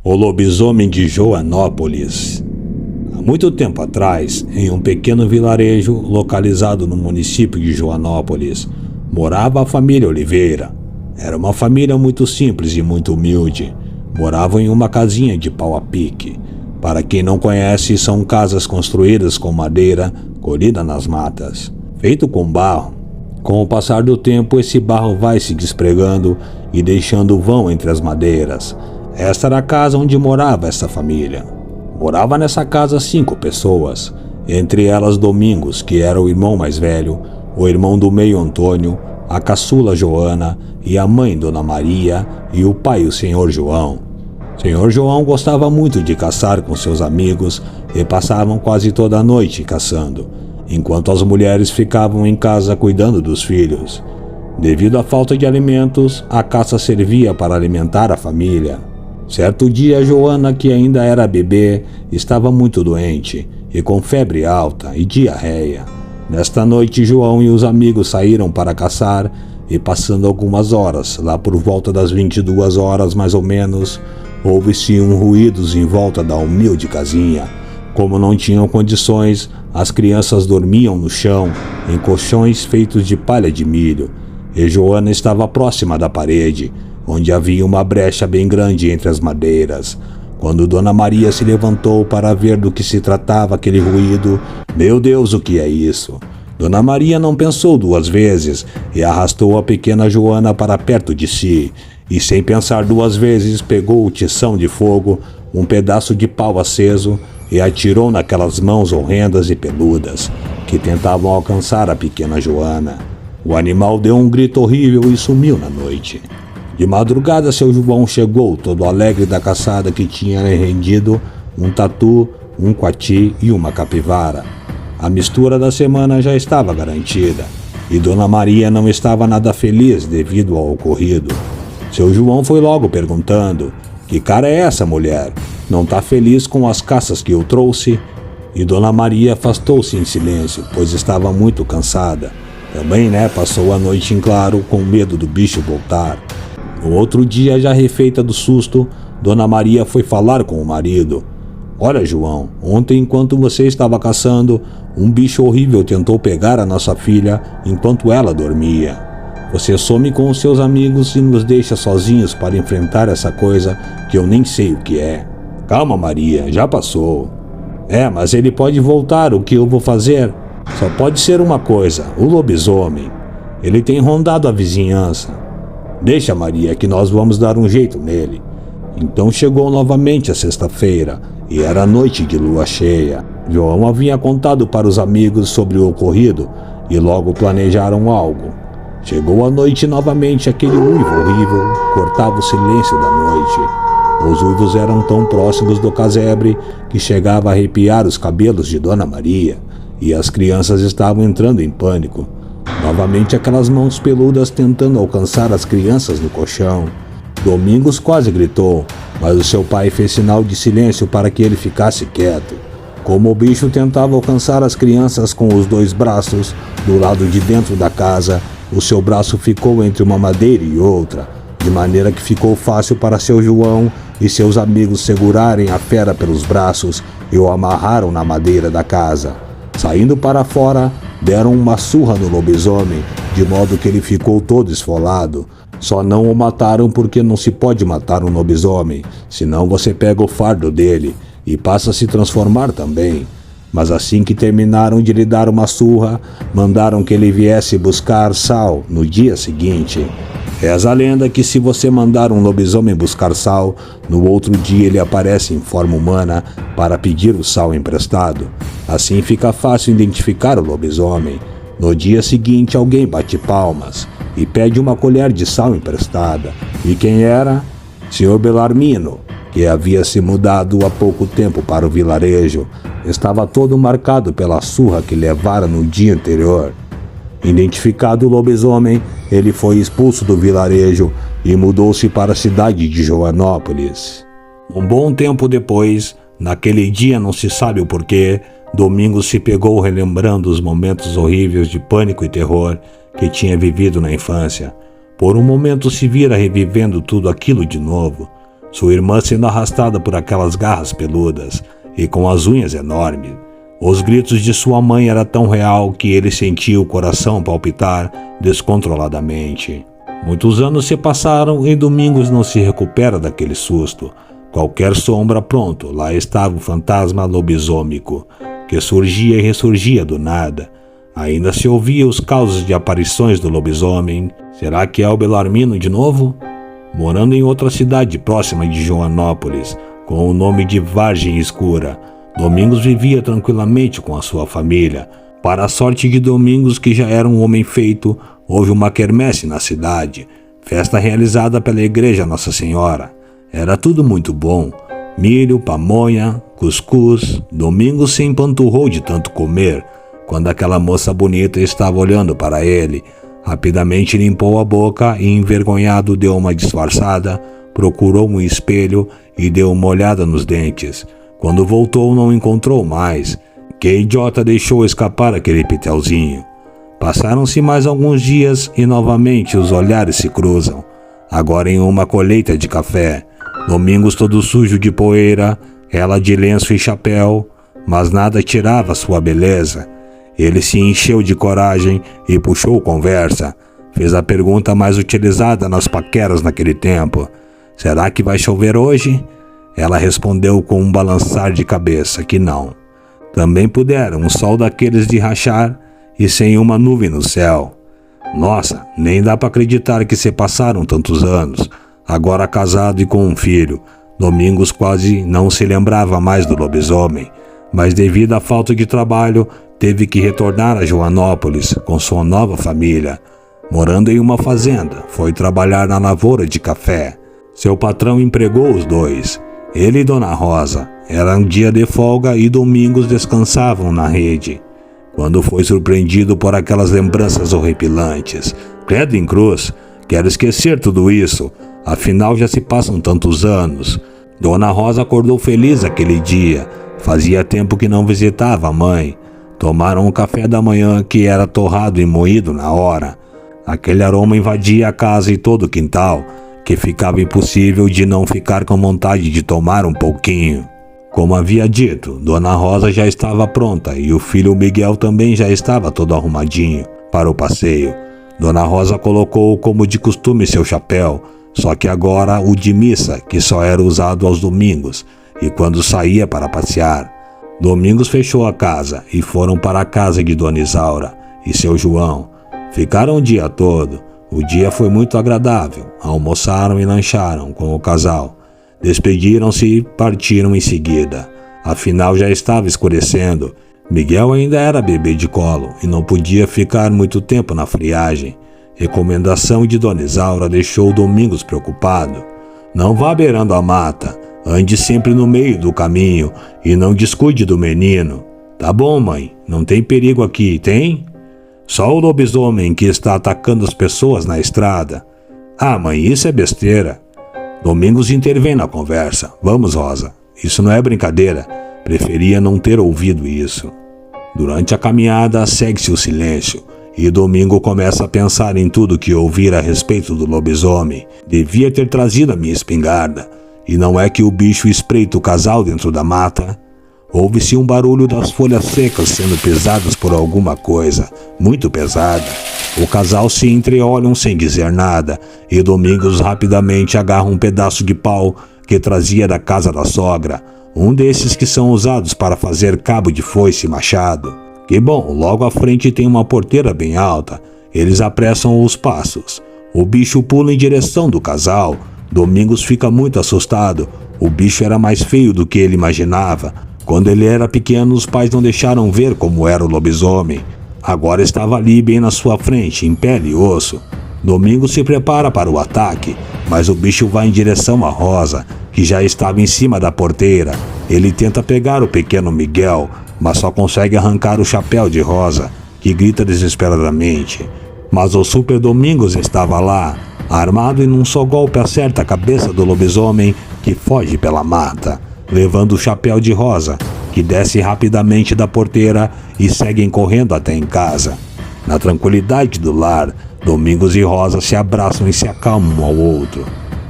O lobisomem de Joanópolis. Há muito tempo atrás, em um pequeno vilarejo localizado no município de Joanópolis, morava a família Oliveira. Era uma família muito simples e muito humilde. Moravam em uma casinha de pau a pique. Para quem não conhece, são casas construídas com madeira colhida nas matas, feito com barro. Com o passar do tempo, esse barro vai se despregando e deixando vão entre as madeiras. Esta era a casa onde morava essa família. Morava nessa casa 5 pessoas, entre elas Domingos, que era o irmão mais velho, o irmão do meio Antônio, a caçula Joana e a mãe Dona Maria e o pai o Senhor João. Senhor João gostava muito de caçar com seus amigos e passavam quase toda a noite caçando, enquanto as mulheres ficavam em casa cuidando dos filhos. Devido à falta de alimentos, a caça servia para alimentar a família. Certo dia, Joana, que ainda era bebê, estava muito doente e com febre alta e diarreia. Nesta noite, João e os amigos saíram para caçar e, passando algumas horas, lá por volta das 22 horas mais ou menos, houve-se ruídos em volta da humilde casinha. Como não tinham condições, as crianças dormiam no chão, em colchões feitos de palha de milho, e Joana estava próxima da parede, onde havia uma brecha bem grande entre as madeiras. Quando Dona Maria se levantou para ver do que se tratava aquele ruído, meu Deus, o que é isso? Dona Maria não pensou 2 vezes e arrastou a pequena Joana para perto de si, e sem pensar 2 vezes pegou o tição de fogo, um pedaço de pau aceso, e atirou naquelas mãos horrendas e peludas, que tentavam alcançar a pequena Joana. O animal deu um grito horrível e sumiu na noite. De madrugada, seu João chegou, todo alegre da caçada que tinha rendido um tatu, um coati e uma capivara. A mistura da semana já estava garantida, e Dona Maria não estava nada feliz devido ao ocorrido. Seu João foi logo perguntando: "Que cara é essa, mulher? Não tá feliz com as caças que eu trouxe?" E Dona Maria afastou-se em silêncio, pois estava muito cansada. Também, passou a noite em claro com medo do bicho voltar. No outro dia, já refeita do susto, Dona Maria foi falar com o marido. "Olha, João, ontem enquanto você estava caçando, um bicho horrível tentou pegar a nossa filha enquanto ela dormia. Você some com os seus amigos e nos deixa sozinhos para enfrentar essa coisa que eu nem sei o que é." "Calma, Maria, já passou." Mas ele pode voltar, o que eu vou fazer? Só pode ser uma coisa, o lobisomem. Ele tem rondado a vizinhança." "Deixa, Maria, que nós vamos dar um jeito nele." Então chegou novamente a sexta-feira, e era noite de lua cheia. João havia contado para os amigos sobre o ocorrido, e logo planejaram algo. Chegou a noite novamente, aquele uivo horrível cortava o silêncio da noite. Os uivos eram tão próximos do casebre que chegava a arrepiar os cabelos de Dona Maria, e as crianças estavam entrando em pânico. Novamente aquelas mãos peludas tentando alcançar as crianças no colchão. Domingos quase gritou, mas o seu pai fez sinal de silêncio para que ele ficasse quieto. Como o bicho tentava alcançar as crianças com os 2 braços, do lado de dentro da casa, o seu braço ficou entre uma madeira e outra, de maneira que ficou fácil para seu João e seus amigos segurarem a fera pelos braços e o amarraram na madeira da casa. Saindo para fora, deram uma surra no lobisomem, de modo que ele ficou todo esfolado. Só não o mataram porque não se pode matar um lobisomem, senão você pega o fardo dele e passa a se transformar também. Mas assim que terminaram de lhe dar uma surra, mandaram que ele viesse buscar sal no dia seguinte. Reza a lenda que se você mandar um lobisomem buscar sal, no outro dia ele aparece em forma humana para pedir o sal emprestado. Assim fica fácil identificar o lobisomem. No dia seguinte alguém bate palmas e pede uma colher de sal emprestada. E quem era? Senhor Belarmino, que havia se mudado há pouco tempo para o vilarejo. Estava todo marcado pela surra que levara no dia anterior. Identificado o lobisomem, ele foi expulso do vilarejo e mudou-se para a cidade de Joanópolis. Um bom tempo depois, naquele dia não se sabe o porquê, Domingos se pegou relembrando os momentos horríveis de pânico e terror que tinha vivido na infância. Por um momento se vira revivendo tudo aquilo de novo. sua irmã sendo arrastada por aquelas garras peludas e com as unhas enormes. Os gritos de sua mãe eram tão real que ele sentia o coração palpitar descontroladamente. Muitos anos se passaram e Domingos não se recupera daquele susto. Qualquer sombra pronto, lá estava o fantasma lobisômico, que surgia e ressurgia do nada. Ainda se ouvia os causos de aparições do lobisomem. Será que é o Belarmino de novo? Morando em outra cidade próxima de Joanópolis, com o nome de Vargem Escura, Domingos vivia tranquilamente com a sua família. Para a sorte de Domingos, que já era um homem feito, houve uma quermesse na cidade, festa realizada pela igreja Nossa Senhora. Era tudo muito bom, milho, pamonha, cuscuz. Domingos se empanturrou de tanto comer, quando aquela moça bonita estava olhando para ele. Rapidamente limpou a boca e, envergonhado, deu uma disfarçada, procurou um espelho e deu uma olhada nos dentes. Quando voltou, não encontrou mais. Que idiota deixou escapar aquele pitelzinho. Passaram-se mais alguns dias e novamente os olhares se cruzam. Agora em uma colheita de café. Domingos todo sujo de poeira, ela de lenço e chapéu, mas nada tirava sua beleza. Ele se encheu de coragem e puxou conversa. Fez a pergunta mais utilizada nas paqueras naquele tempo. Será que vai chover hoje? Ela respondeu com um balançar de cabeça que não. Também pudera um sol daqueles de rachar e sem uma nuvem no céu. Nossa, nem dá para acreditar que se passaram tantos anos. Agora casado e com um filho, Domingos quase não se lembrava mais do lobisomem, mas devido à falta de trabalho, teve que retornar a Joanópolis com sua nova família. Morando em uma fazenda, foi trabalhar na lavoura de café. Seu patrão empregou os dois, ele e Dona Rosa. Era um dia de folga e Domingos descansavam na rede, quando foi surpreendido por aquelas lembranças horripilantes. Credo em cruz, quero esquecer tudo isso, afinal já se passam tantos anos. Dona Rosa acordou feliz aquele dia, fazia tempo que não visitava a mãe. Tomaram um café da manhã que era torrado e moído na hora. Aquele aroma invadia a casa e todo o quintal, que ficava impossível de não ficar com vontade de tomar um pouquinho. Como havia dito, Dona Rosa já estava pronta e o filho Miguel também já estava todo arrumadinho para o passeio. Dona Rosa colocou como de costume seu chapéu, só que agora o de missa, que só era usado aos domingos e quando saía para passear. Domingos fechou a casa e foram para a casa de Dona Isaura e seu João. Ficaram o dia todo. O dia foi muito agradável. Almoçaram e lancharam com o casal. Despediram-se e partiram em seguida. Afinal já estava escurecendo. Miguel ainda era bebê de colo e não podia ficar muito tempo na friagem. Recomendação de Dona Isaura deixou Domingos preocupado. Não vá beirando a mata. Ande sempre no meio do caminho e não descuide do menino. Tá bom, mãe, não tem perigo aqui, tem? Só o lobisomem que está atacando as pessoas na estrada. Ah, mãe, isso é besteira. Domingos intervém na conversa. Vamos, Rosa, isso não é brincadeira. Preferia não ter ouvido isso. Durante a caminhada, segue-se o silêncio. E Domingo começa a pensar em tudo que ouvira a respeito do lobisomem. Devia ter trazido a minha espingarda. E não é que o bicho espreita o casal dentro da mata? Ouve-se um barulho das folhas secas sendo pesadas por alguma coisa, muito pesada. O casal se entreolham sem dizer nada, e Domingos rapidamente agarra um pedaço de pau que trazia da casa da sogra, um desses que são usados para fazer cabo de foice e machado. Que bom, logo à frente tem uma porteira bem alta. Eles apressam os passos. O bicho pula em direção do casal. Domingos fica muito assustado. O bicho era mais feio do que ele imaginava. Quando ele era pequeno, os pais não deixaram ver como era o lobisomem. Agora estava ali bem na sua frente, em pele e osso. Domingos se prepara para o ataque, mas o bicho vai em direção a Rosa, que já estava em cima da porteira. Ele tenta pegar o pequeno Miguel, mas só consegue arrancar o chapéu de Rosa, que grita desesperadamente. Mas o Super Domingos estava lá, armado e num só golpe acerta a cabeça do lobisomem, que foge pela mata, levando o chapéu de Rosa, que desce rapidamente da porteira e seguem correndo até em casa. Na tranquilidade do lar, Domingos e Rosa se abraçam e se acalmam um ao outro.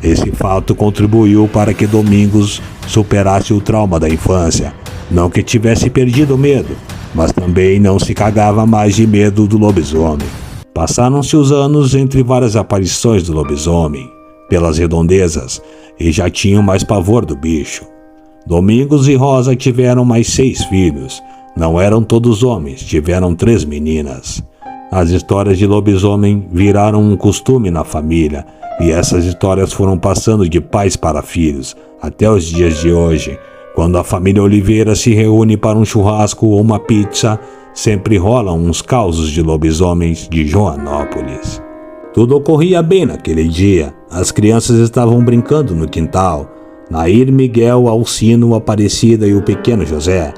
Esse fato contribuiu para que Domingos superasse o trauma da infância. Não que tivesse perdido o medo, mas também não se cagava mais de medo do lobisomem. Passaram-se os anos entre várias aparições do lobisomem pelas redondezas e já tinham mais pavor do bicho. Domingos e Rosa tiveram mais 6 filhos. Não eram todos homens, tiveram 3 meninas. As histórias de lobisomem viraram um costume na família, e essas histórias foram passando de pais para filhos, até os dias de hoje. Quando a família Oliveira se reúne para um churrasco ou uma pizza, sempre rolam uns causos de lobisomens de Joanópolis. Tudo ocorria bem naquele dia. As crianças estavam brincando no quintal. Nair, Miguel, Alcino, Aparecida e o pequeno José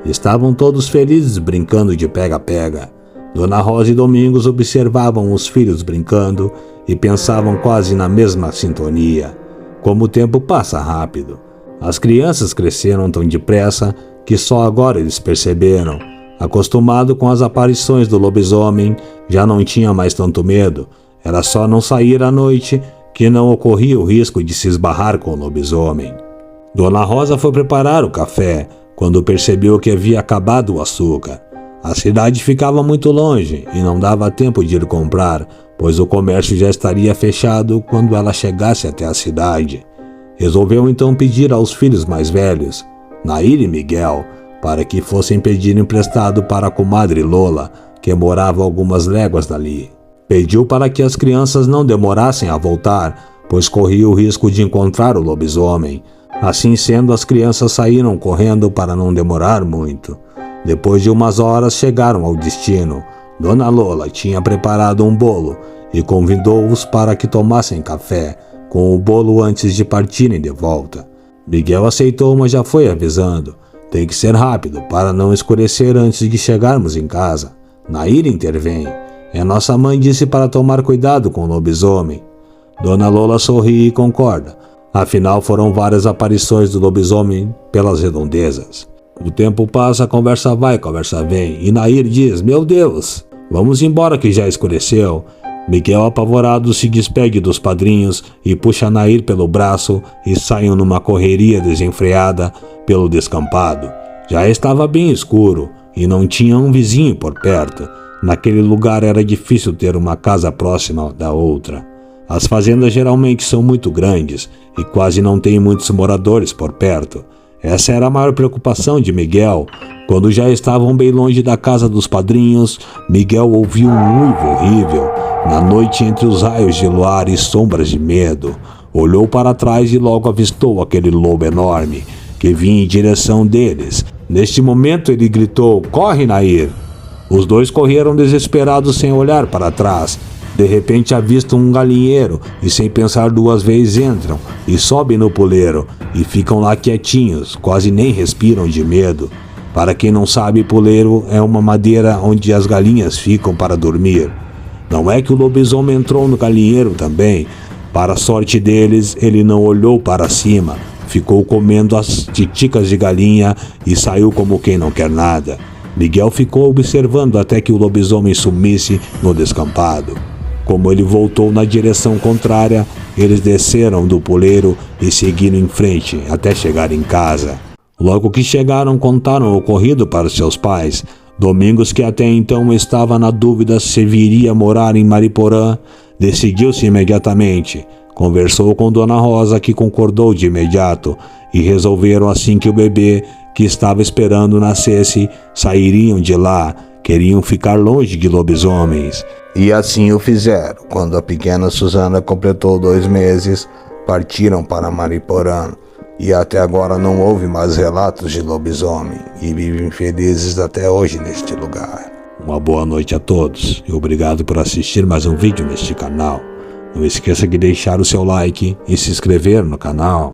estavam todos felizes brincando de pega-pega. Dona Rosa e Domingos observavam os filhos brincando e pensavam quase na mesma sintonia. Como o tempo passa rápido. As crianças cresceram tão depressa que só agora eles perceberam. Acostumado com as aparições do lobisomem, já não tinha mais tanto medo. Era só não sair à noite que não ocorria o risco de se esbarrar com o lobisomem. Dona Rosa foi preparar o café quando percebeu que havia acabado o açúcar. A cidade ficava muito longe e não dava tempo de ir comprar, pois o comércio já estaria fechado quando ela chegasse até a cidade. Resolveu então pedir aos filhos mais velhos, Nair e Miguel, para que fossem pedir emprestado para a comadre Lola, que morava algumas léguas dali. Pediu para que as crianças não demorassem a voltar, pois corria o risco de encontrar o lobisomem. Assim sendo, as crianças saíram correndo para não demorar muito. Depois de umas horas chegaram ao destino. Dona Lola tinha preparado um bolo e convidou-os para que tomassem café com o bolo antes de partirem de volta. Miguel aceitou, mas já foi avisando: tem que ser rápido para não escurecer antes de chegarmos em casa. Nair intervém: nossa mãe disse para tomar cuidado com o lobisomem. Dona Lola sorri e concorda. Afinal, foram várias aparições do lobisomem pelas redondezas. O tempo passa, a conversa vai, conversa vem, e Nair diz: meu Deus, vamos embora que já escureceu. Miguel, apavorado, se despede dos padrinhos e puxa Nair pelo braço e saem numa correria desenfreada pelo descampado. Já estava bem escuro e não tinha um vizinho por perto. Naquele lugar era difícil ter uma casa próxima da outra. As fazendas geralmente são muito grandes e quase não tem muitos moradores por perto. Essa era a maior preocupação de Miguel. Quando já estavam bem longe da casa dos padrinhos, Miguel ouviu um uivo horrível. Na noite, entre os raios de luar e sombras de medo, olhou para trás e logo avistou aquele lobo enorme que vinha em direção deles. Neste momento ele gritou: corre, Nair! Os dois correram desesperados sem olhar para trás. De repente avistam um galinheiro e, sem pensar 2 vezes, entram e sobem no puleiro e ficam lá quietinhos, quase nem respiram de medo. Para quem não sabe, puleiro é uma madeira onde as galinhas ficam para dormir. Não é que o lobisomem entrou no galinheiro também. Para a sorte deles, ele não olhou para cima, ficou comendo as titicas de galinha e saiu como quem não quer nada. Miguel ficou observando até que o lobisomem sumisse no descampado. Como ele voltou na direção contrária, eles desceram do puleiro e seguiram em frente até chegar em casa. Logo que chegaram, contaram o ocorrido para seus pais. Domingos, que até então estava na dúvida se viria morar em Mariporã, decidiu-se imediatamente. Conversou com Dona Rosa, que concordou de imediato, e resolveram assim que o bebê, que estava esperando, nascesse, sairiam de lá. Queriam ficar longe de lobisomens. E assim o fizeram. Quando a pequena Susana completou 2 meses, partiram para Mariporã. E até agora não houve mais relatos de lobisomem. E vivem felizes até hoje neste lugar. Uma boa noite a todos. E obrigado por assistir mais um vídeo neste canal. Não esqueça de deixar o seu like e se inscrever no canal.